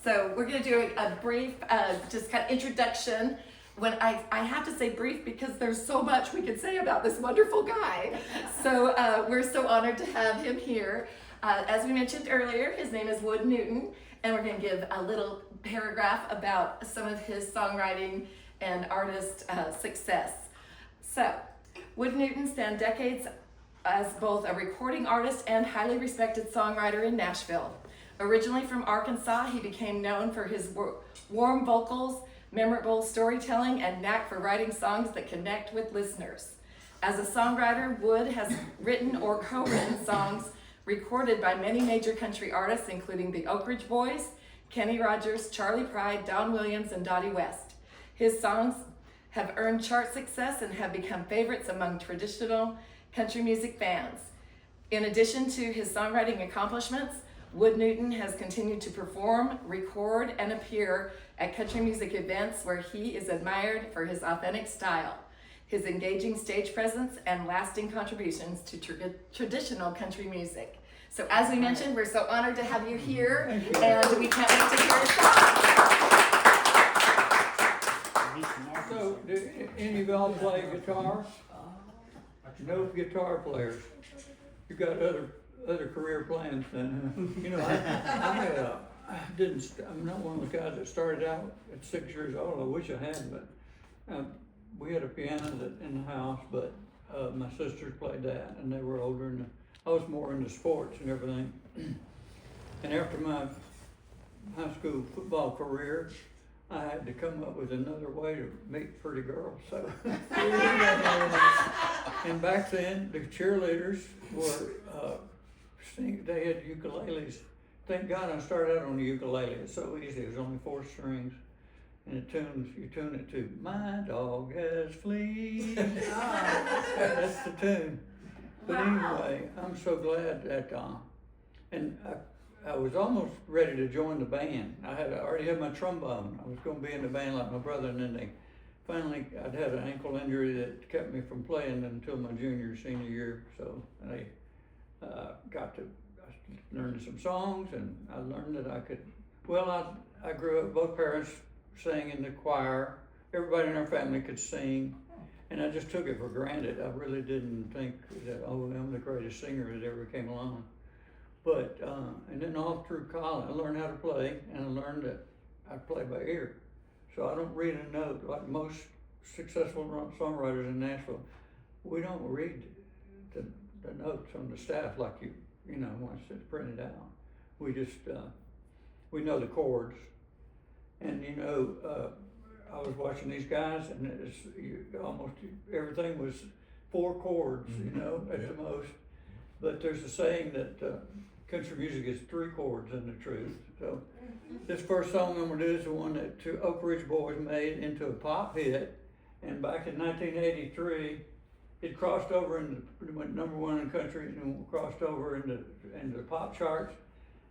So we're going to do a brief, just kind of introduction. When I have to say brief because there's so much we could say about this wonderful guy. So we're so honored to have him here. As we mentioned earlier, his name is Wood Newton, and we're going to give a little paragraph about some of his songwriting and artist success. So, Wood Newton spent decades as both a recording artist and highly respected songwriter in Nashville. Originally from Arkansas, he became known for his warm vocals, memorable storytelling, and knack for writing songs that connect with listeners. As a songwriter, Wood has written or co-written songs recorded by many major country artists, including the Oak Ridge Boys, Kenny Rogers, Charlie Pride, Don Williams, and Dottie West. His songs have earned chart success and have become favorites among traditional country music fans. In addition to his songwriting accomplishments, Wood Newton has continued to perform, record, and appear at country music events where he is admired for his authentic style, his engaging stage presence, and lasting contributions to traditional country music. So as we mentioned, we're so honored to have you here, and we can't wait to hear your song. So, do any of y'all play guitar? No guitar players. You got other career plans then? You know, I'm not one of the guys that started out at 6 years old. I wish I had, but we had a piano in the house, but my sisters played that, and they were older, and I was more into sports and everything. And after my high school football career, I had to come up with another way to meet pretty girls. So, and back then, the cheerleaders were they had ukuleles. Thank God I started out on the ukulele. It's so easy. It was only 4 strings, and you tune it to "My dog has fleas." That's the tune. But anyway, I'm so glad that, and I was almost ready to join the band. I already had my trombone. I was going to be in the band like my brother, and then I'd had an ankle injury that kept me from playing until my senior year. So I learned some songs, and I learned that I could. Well, I grew up. Both parents sang in the choir. Everybody in our family could sing, and I just took it for granted. I really didn't think that I'm the greatest singer that ever came along. But, and then all through college, I learned how to play, and I learned that I play by ear. So I don't read a note like most successful songwriters in Nashville. We don't read the notes on the staff like you know, once it's printed out. We just, we know the chords. And you know, I was watching these guys, and almost everything was 4 chords, you know, at the most. But there's a saying that country music is 3 chords in the truth. So this first song I'm gonna do is the one that 2 Oak Ridge Boys made into a pop hit. And back in 1983, it crossed over into went #1 in the country and crossed over into the pop charts.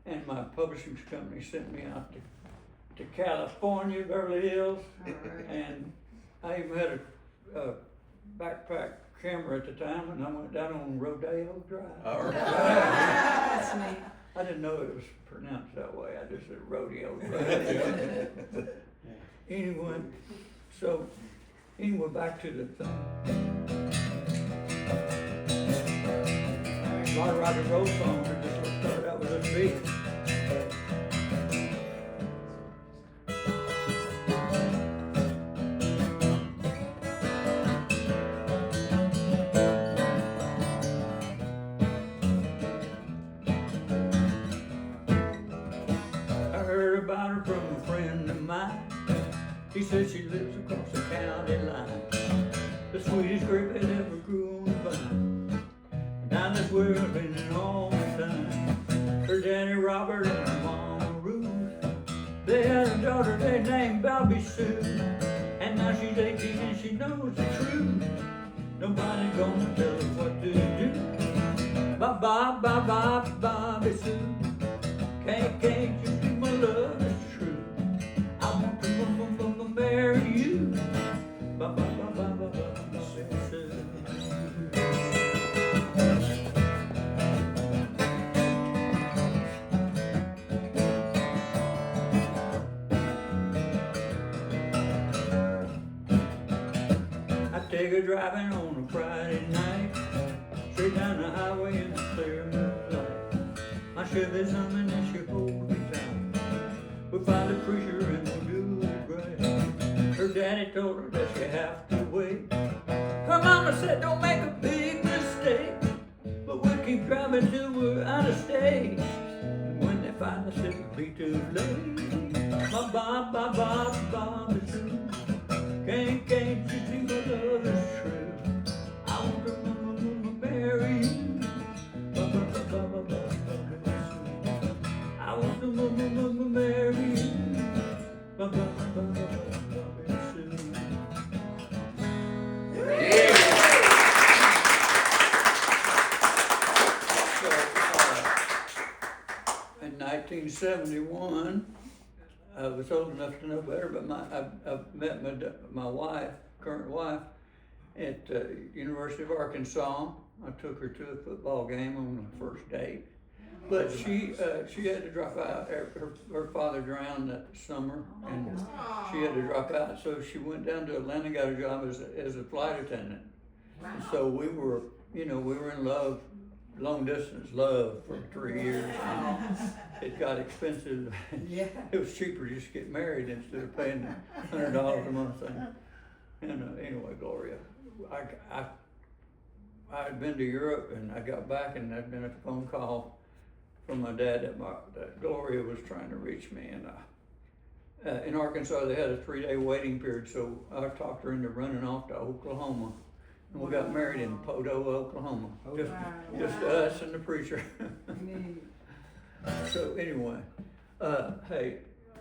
And my publishing company sent me out to California, Beverly Hills, and I even had a backpack camera at the time, and I went down on Rodeo Drive. All right. That's neat. I didn't know it was pronounced that way. I just said Rodeo Drive. Anyway, back to the thing. A lot of rock and roll songs are just started out with this beat. From a friend of mine, he said she lives across the county line, the sweetest grape that ever grew on the vine. Down this way I've been in all the time. Her daddy Robert and her mama Ruth, they had a daughter they named Bobby Sue, and now she's 18 and she knows the truth. Nobody's gonna tell her what to do. Bye bye bye bye Bobby Sue, can't you see my love? Marry you. Ba ba ba ba ba ba. driving on a Friday night, straight down the highway in the clear moonlight. My Chevy's humming and she holds me tight. We'll find a preacher and we'll do it right. Her daddy told her that she have to wait. Her mama said don't make a big mistake, but we'll keep driving till we're out of state. And when they finally said it'll be too late, my Bob is true. Can't you see my love is true? I want to marry you. I want to marry you. In 1971, I was old enough to know better, but I met my wife, current wife, at University of Arkansas. I took her to a football game on the first date, but she had to drop out. Her father drowned that summer, and she had to drop out. So she went down to Atlanta, got a job as a flight attendant. And so we were in love. Long distance love for 3 years. And it got expensive. Yeah. It was cheaper to just get married instead of paying $100 a month thing. And anyway, Gloria, I had been to Europe and I got back and I'd been a phone call from my dad that Gloria was trying to reach me. And in Arkansas they had a 3-day waiting period, so I talked her into running off to Oklahoma. And we got married in Podo, Oklahoma. Just us and the preacher. So anyway, hey,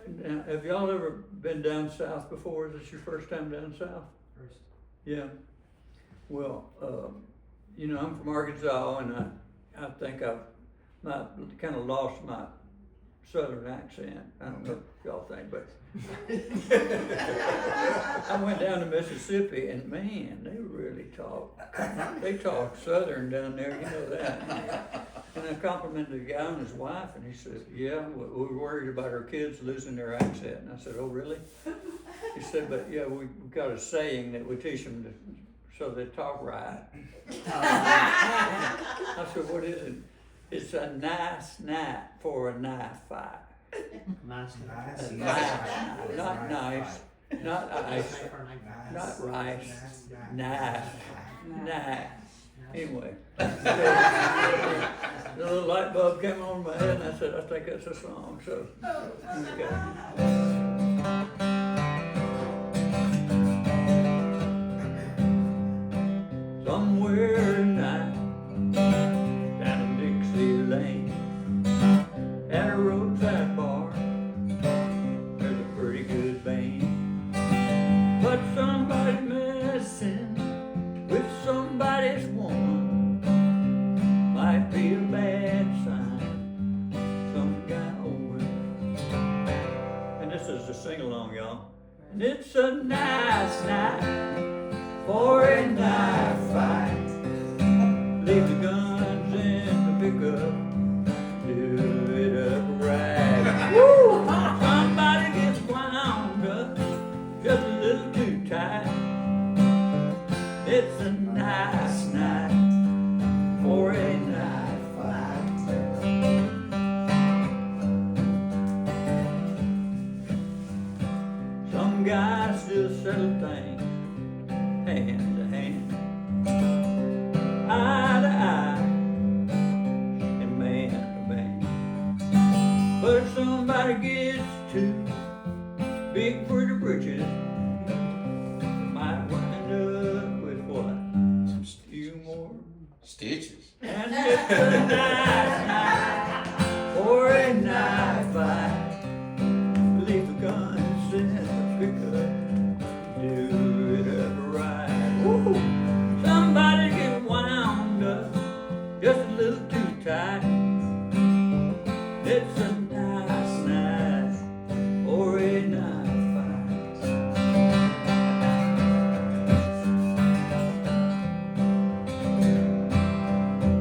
now, have y'all ever been down south before? Is this your first time down south? First. Yeah. Well, I'm from Arkansas, and I think I've kind of lost my southern accent. I don't know if y'all think, but I went down to Mississippi, and man, they really talk. They talk southern down there, you know that. And I complimented the guy on his wife, and he said, "Yeah, we're worried about our kids losing their accent." And I said, "Oh, really?" He said, "But yeah, we've got a saying that we teach them so they talk right." I said, "What is it?" "It's a nice night for a knife fight." Nice. Not nice, not ice, not rice, nice, nice. Anyway, the little light bulb came on in my head, and I said, "I think that's a song." So, okay. Somewhere tonight, down in Dixie Lane, at a roadside bar, there's a pretty good band. But somebody's messing with somebody's woman, might be a bad sign, some guy over. And this is the sing-along, y'all. And it's a nice night for a knife fight. Leave the guns in the pickup, do it upright. Woo! Somebody gets wound up just a little too tight. It's a nice night for a knife fight. Some guys still settle things hand to hand, eye to eye, and man to man. But if somebody gets too big for the britches, might wind up with what? Some Few more. stitches. And it's a nice night for a knife fight. Leave the guns in the pickup, do it upright. Woo! Somebody get wound up just a little too tight. It's a nice night for a knife fight.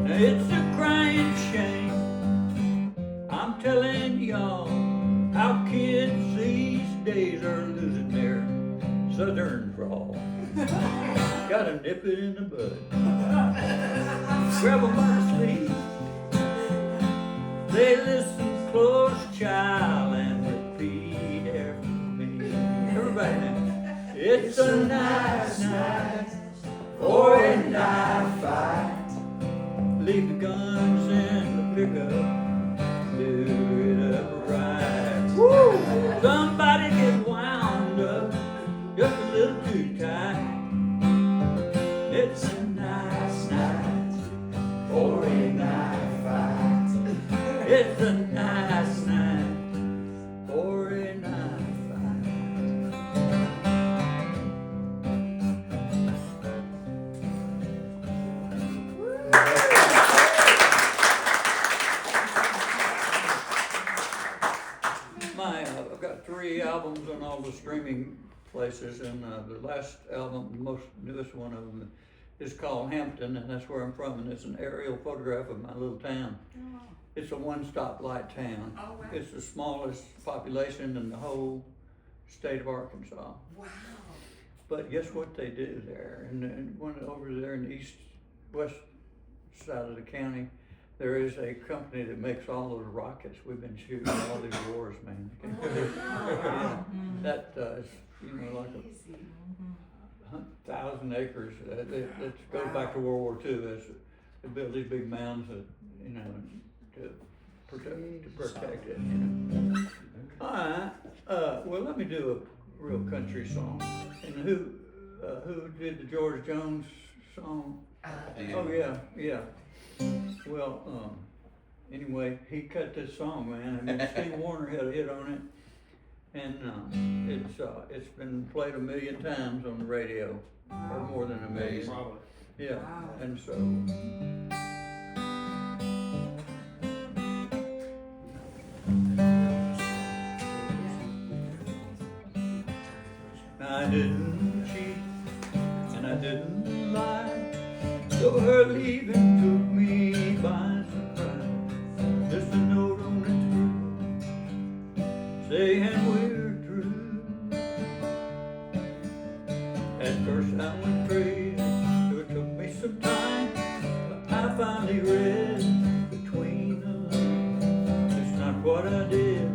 Now it's a crying shame, I'm telling y'all, how kids these days are losing their southern drawl. gotta nip it in the bud. Grab 'em by the sleeve. They listen close, child, and repeat after me. Everybody now. It's a nice night for a knife fight. Leave the guns in the pickup. Do it upright. Woo! Somebody get wound up just a little too tight. It's a nice night for a knife fight. It's a nice night for a knife fight. I've got 3 albums on all the streaming places, and the last album, the most newest one of them, is called Hampton, and that's where I'm from, and it's an aerial photograph of my little town. Oh. It's a one-stoplight town. Oh, wow. It's the smallest population in the whole state of Arkansas. Wow. But guess what they do there? And one over there in the west side of the county, there is a company that makes all those rockets. We've been shooting all these wars, man. Yeah, that is, like a 1,000 acres. It goes back to World War II. They built these big mounds that, to protect it. All right. Well, let me do a real country song. And who did the George Jones song? Oh yeah. Well, anyway, he cut this song, man. I mean, Steve Warner had a hit on it, and it's been played 1 million times on the radio, or more than 1 million. Probably. Yeah, Wow. and so. I didn't cheat, and I didn't lie, so her leaving took me by surprise. Just a note on the table, saying we're through. At first I went crazy, so it took me some time, but I finally read between the lines. It's not what I did,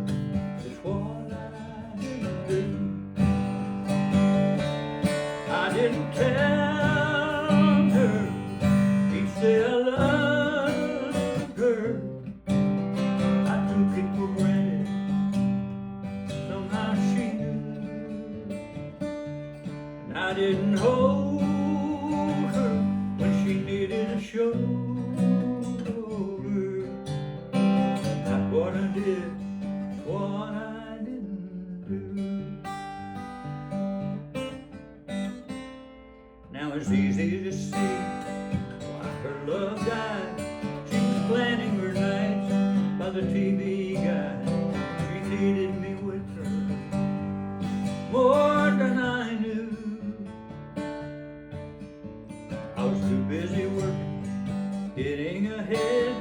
it's what I didn't do. I didn't tell her each day I loved her. I took it for granted, somehow she knew. And I didn't hold her when she needed a shoulder. Not what I did, what I didn't do. Now it's easy to see why her love died. She was planning her nights by the TV guide. She needed me with her more than I knew. I was too busy working, getting ahead,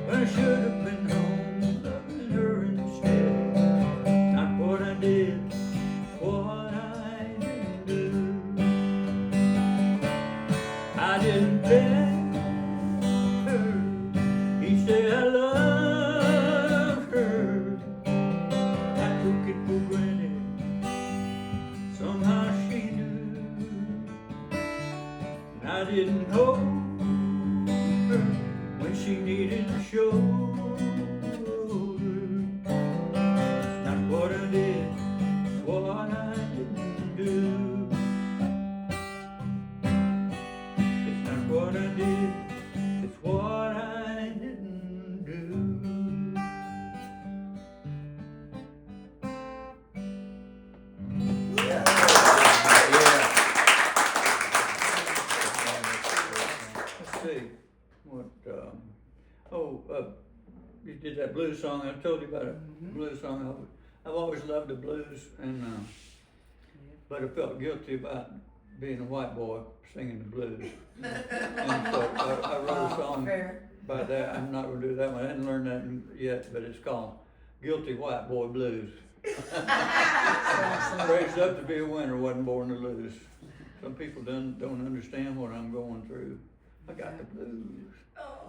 when I should have been home loving her instead. Not what I did, what I didn't do. I didn't tell her each day I loved her. I took it for granted, somehow she knew. And I didn't hold her when she needed a shoulder. Not what I did, what I didn't do. What I did, it's what I didn't do. Yeah. Let's see, what, you did that blues song, I told you about a blues song. I've always loved the blues, and but I felt guilty about being a white boy singing the blues. And so I wrote a song about that. I'm not going to do that one. I hadn't learned that yet, but it's called Guilty White Boy Blues. Raised up to be a winner, wasn't born to lose. some people don't understand what I'm going through. I got the blues,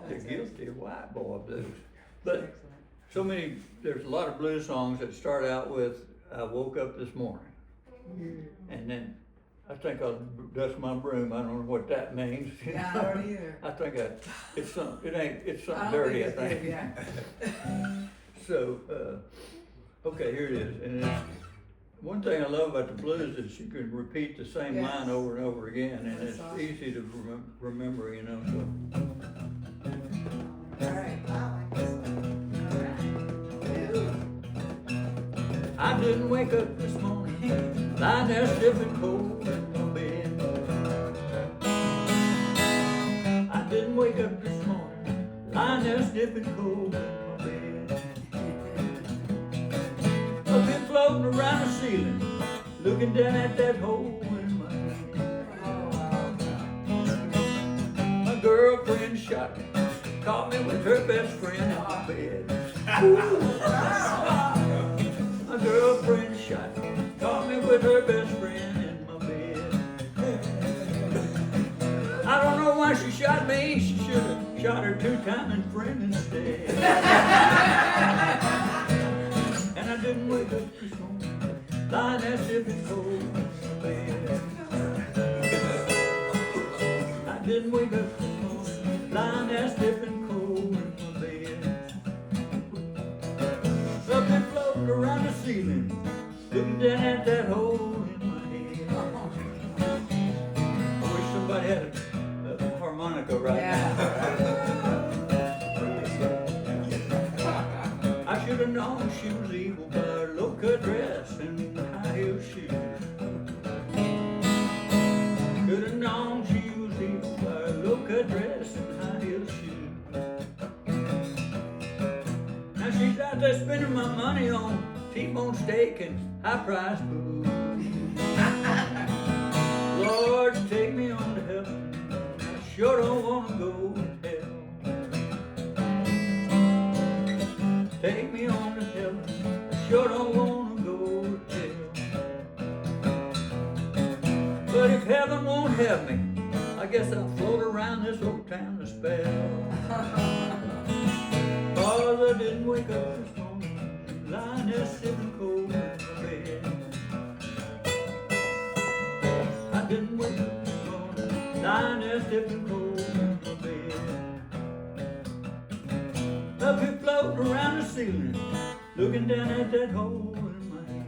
the guilty white boy blues. But there's a lot of blues songs that start out with, I woke up this morning. And then, I think I'll dust my broom, I don't know what that means. Yeah, I don't either. I think it's something I don't dirty, I it's think. good, yeah. So, okay, here it is, and one thing I love about the blues is you can repeat the same Yes. line over and over again, and That's it's awesome. easy to remember, you know, so. All right. I didn't wake up this morning, lying there stiff and cold in my bed. I didn't wake up this morning, lying there stiff and cold in my bed. I've been floating around the ceiling, looking down at that hole in my head. My girlfriend shot me, caught me with her best friend in my bed. My girlfriend shot me, caught me with her best friend in my bed. I don't know why she shot me, she should have shot her two-timing friend instead. And I didn't wake up this morning, lying there stiff and cold in my bed. I didn't wake up this morning, lying there stiff and cold in my bed. I've been floating around the ceiling, looking down at that hole in my head. I wish somebody had a harmonica right now. I should have known she was evil by her low-cut dress and high-heel shoes. Should have known she was evil by her low-cut dress and high-heel shoes. Now she's out there spending my money on T-bone steak and high-priced food. Lord, take me on to heaven, I sure don't want to go to hell. Take me on to heaven, I sure don't want to go to hell. But if heaven won't have me, I guess I'll float around this old town a spell. 'Cause I didn't wake up this morning, lying there sitting cold in my bed. I didn't wake up this morning, lying there sitting cold in my bed. Up here floating around the ceiling, looking down at that hole in my head.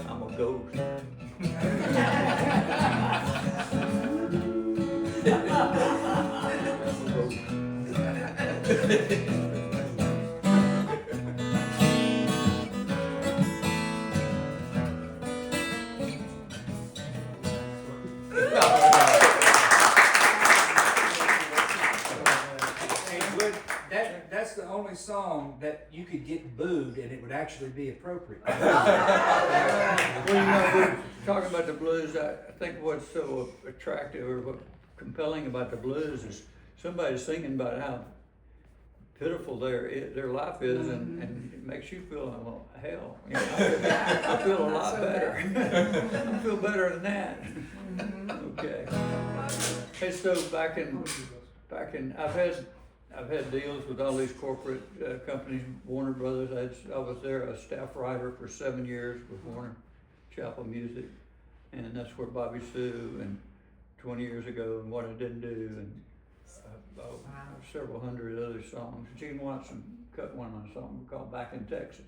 I'm a ghost. That's the only song that you could get booed and it would actually be appropriate. Well, you know, we're talking about the blues. I think what's so attractive or what compelling about the blues is somebody singing about how pitiful their life is, and it makes you feel, well, hell, you know, I feel a lot better. I feel better than that. Okay. Hey, so back in, I've had deals with all these corporate companies, Warner Brothers. I was there, a staff writer for 7 years with Warner Chapel Music, and that's where Bobby Sue and 20 years ago and What I Didn't Do and several hundred other songs. Gene Watson cut one of my songs called Back in Texas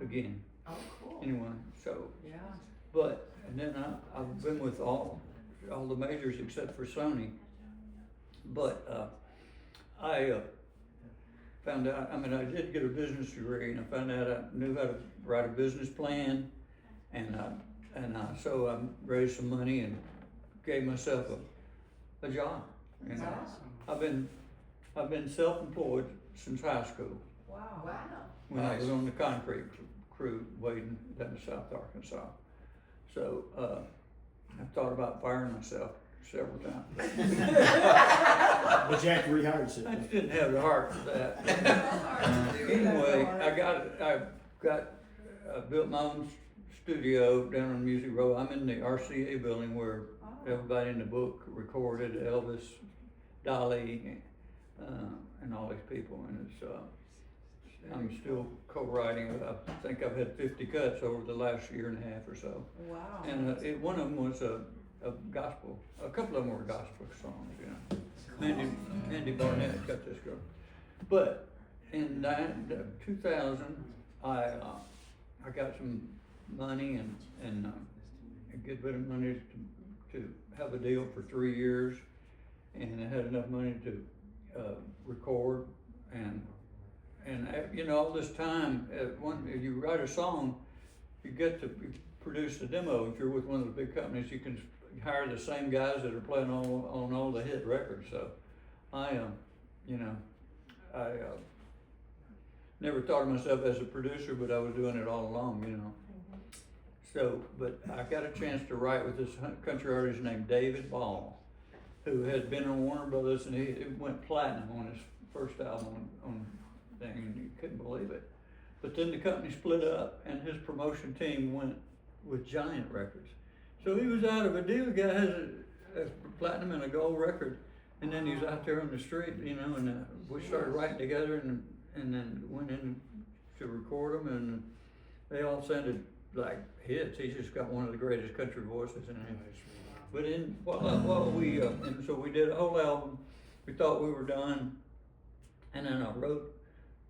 again. Oh, cool. Anyway, so, Yeah. and then I've been with all the majors except for Sony. But I found out, I did get a business degree, and I found out I knew how to write a business plan, so I raised some money and gave myself a job. You know, I've been self-employed since high school Wow. Wow. when I was on the concrete crew waiting down in South Arkansas. So I've thought about firing myself several times. But you have to rehire I yourself. didn't have the heart for that. Anyway, I built my own studio down on Music Row. I'm in the RCA building where everybody in the book recorded, Elvis, Dolly, and all these people, and I'm still co-writing. I think I've had 50 cuts over the last year and a half or so. Wow. And one of them was a gospel. A couple of them were gospel songs, you know. Mandy Barnett cut this girl. But in 2000, I got some money and a good bit of money to have a deal for 3 years, and I had enough money to record and you know, all this time, if you write a song, you get to produce the demo. If you're with one of the big companies, you can hire the same guys that are playing on all the hit records. So I never thought of myself as a producer, but I was doing it all along, you know. So, but I got a chance to write with this country artist named David Ball, who had been on Warner Brothers, and he went platinum on his first album on thing, and you couldn't believe it. But then the company split up, and his promotion team went with Giant Records. So he was out of a deal. The guy has a platinum and a gold record, and then he's out there on the street, you know, and we started writing together, and then went in to record them, and they all sounded like hits. He's just got one of the greatest country voices in it. But while we, and so we did a whole album. We thought we were done, and then I wrote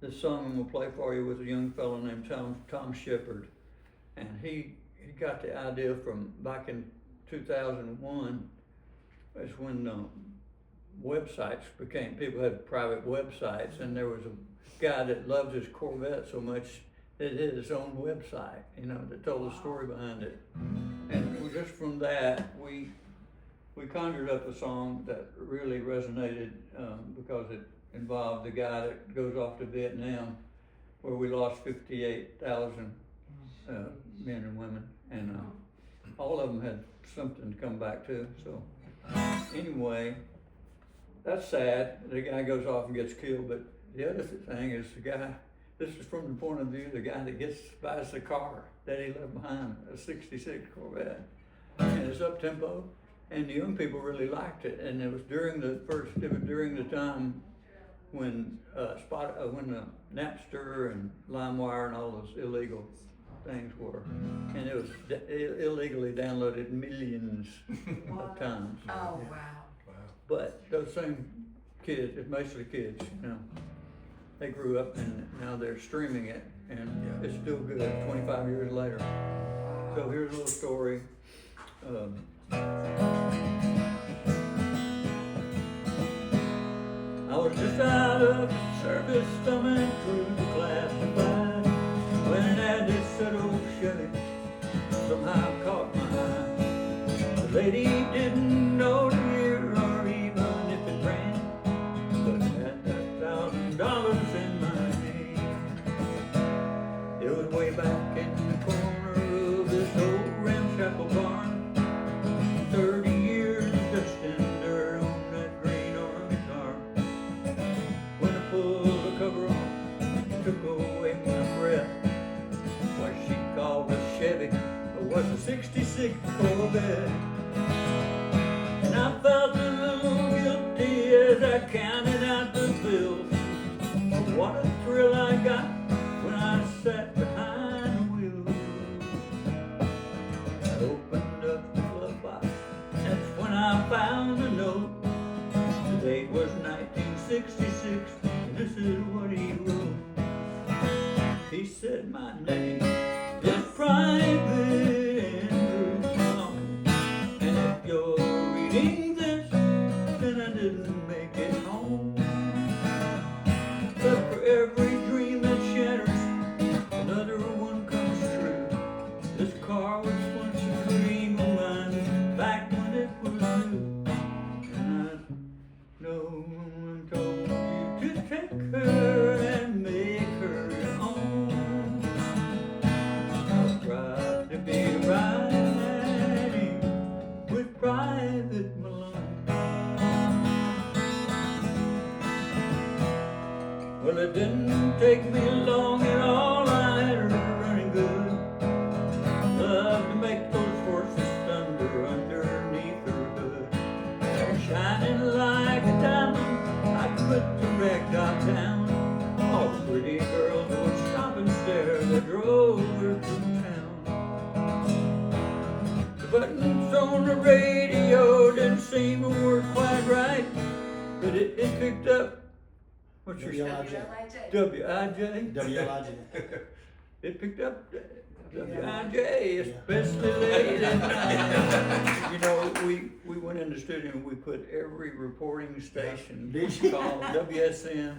this song I'm gonna play for you with a young fellow named Tom Shepard, and he got the idea from back in 2001. That's when websites became, people had private websites, and there was a guy that loved his Corvette so much that he had his own website, you know, that told the story behind it. And just from that, we conjured up a song that really resonated because it involved the guy that goes off to Vietnam, where we lost 58,000 men and women, and all of them had something to come back to. So anyway, that's sad. The guy goes off and gets killed, but the other thing is the guy, this is from the point of view of the guy that buys the car that he left behind, a 66 Corvette, and it's up tempo, and the young people really liked it. And it was during the time when Napster and LimeWire and all those illegal things were, and it was illegally downloaded millions of times. Oh, wow. But those same kids, it's mostly kids, you know, they grew up and now they're streaming it, and it's still good 25 years later. So here's a little story. I was just out of service, thumbing through the classified, when an ad that said, "Oh, Chevy," somehow caught my eye. The lady didn't know the year or even if it ran, but had that $1,000 in my hand. It was way back in the corner of this old ramshackle barn, 30 years of dust and dirt on that green army car. When I pulled the cover off, it took away my breath. What she called a Chevy was a 66 Corvette. And I felt a little guilty as I counted out the bills. But what a thrill I got when I sat behind the wheel. I opened up the glove box, that's when I found a note. The date was 1966, and this is what he wrote. He said, "My name is Private Andrew Long, and if you're reading this, then I didn't make it home. But for every dream that shatters, another one comes true. This car was once a dream of mine, back when it was new. And I know I told you to take her and make her your own. I'm proud to be riding with Private Malone." Well, it didn't take me long at all. I had her picked up, what's your WLIJ. WIJ? WLIJ. It picked up WIJ, especially late at night. You know, we went in the studio and we put every reporting station called WSN,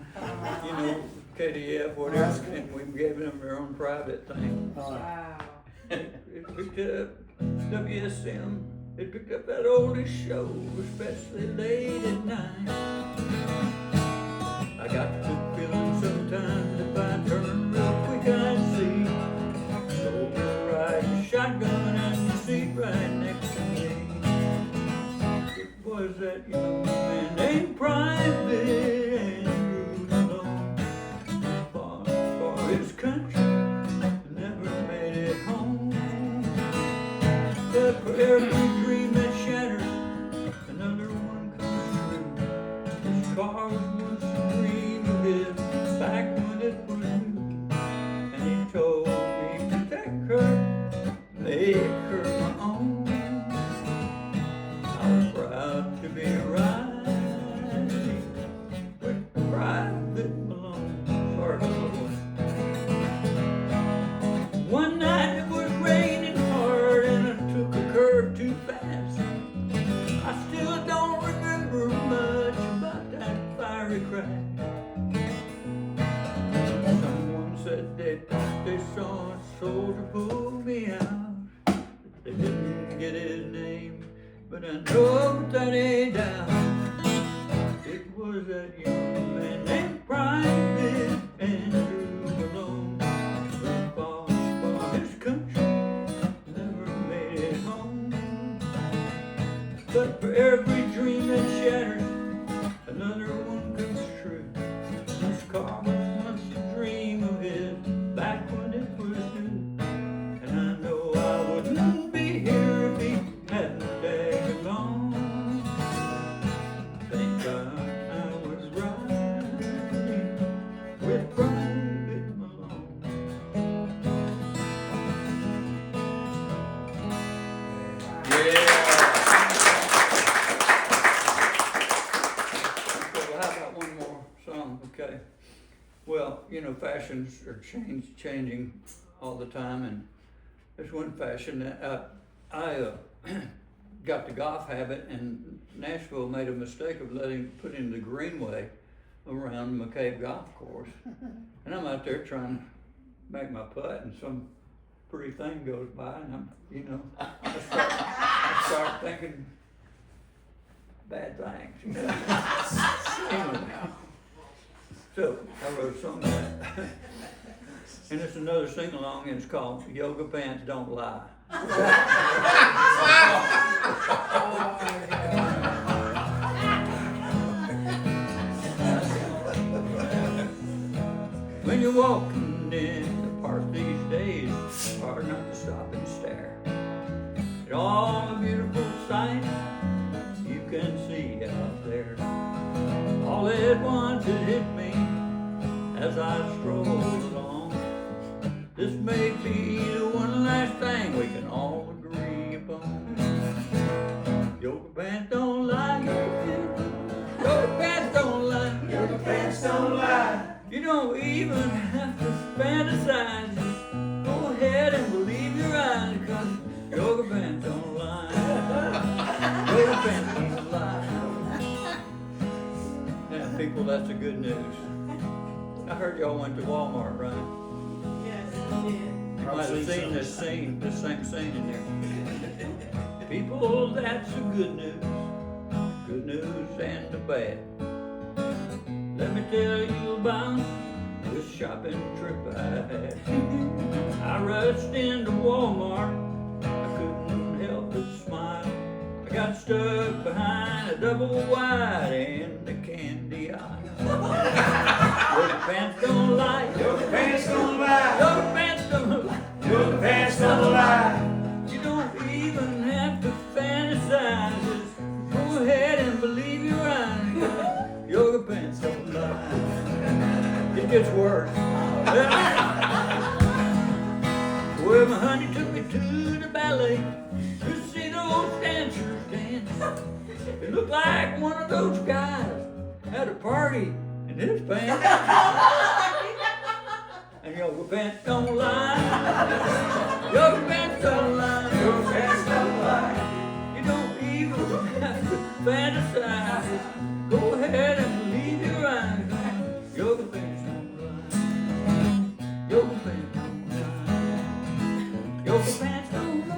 you know, KDF, whatever, and we gave them their own private thing. Wow. It picked up WSM, it picked up that oldest show, especially late at night. I got the feeling sometimes if I turn real quick I'd see soldier riding shotgun in the seat right next to me. It was that young man named Private Andrew Malone, far, far his country, never made it home. But for every dream that shatters, another one comes true. His car was once a dream of his, back when it was new. And he told me to take her, make her my own. I was proud to be riding with Private Malone. Sorry for the voice. One night it was raining hard and I took a curve too fast. I still don't remember much about that fiery crash. Someone said they thought they saw a soldier pull me out. They didn't get his name, but I know that ain't down. It was that young man named Private Andrew Malone, from far, far his country, never made it home. But for every dream that shatters, another one comes true. This car was once a dream of his, back when it was new. And I know I wouldn't be here if he hadn't tagged along. Thank God I was riding with Private Malone. Okay, well, how about one more song, okay? Well, you know, fashions are changing all the time, and there's one fashion that I got the golf habit, and Nashville made a mistake of putting the greenway around McCabe Golf Course, and I'm out there trying to make my putt, and some pretty thing goes by, and I'm, you know, I start thinking bad things. Anyway, so I wrote a song on that. And it's another sing-along, and it's called Yoga Pants Don't Lie. When you're walking in the park these days, it's hard not to stop and stare at all the beautiful sights you can see out there. All at once it hit me as I strolled along. This may be the one last thing we can all agree upon. Yoga pants don't lie. Yoga pants don't lie. Yoga pants don't lie. You don't even have to fantasize. Just go ahead and believe your eyes, 'cause yoga pants don't lie. Yoga pants don't lie. Yeah, people, that's the good news. I heard y'all went to Walmart, right? Yes, it did. You might have seen this same scene in there. People, that's the good news. Good news and the bad. Let me tell you about this shopping trip I had. I rushed into Walmart, I couldn't help but smile. I got stuck behind a double wide and the candy aisle. Yoga pants don't lie. Yoga pants don't lie. Yoga pants don't lie. Yoga pants don't lie. You don't even have to fantasize. Just go ahead and believe your eyes. Yoga pants don't lie. It gets worse. Well, my honey took me to the ballet to see those dancers dance. It looked like one of those guys had a party in his pants. And yoga pants don't lie. Yoga pants don't lie. Yoga pants don't lie. You don't even have to fantasize. Go ahead and leave your eyes. Yoga pants don't lie. Yoga pants don't lie. Yoga pants don't lie.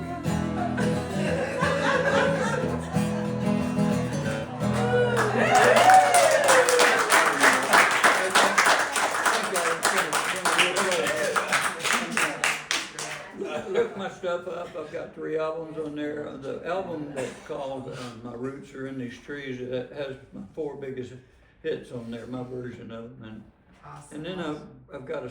Look my stuff up. I've got 3 albums on there. The album that's called My Roots Are in These Trees, it has my 4 biggest hits on there, my version of them. And then I've got a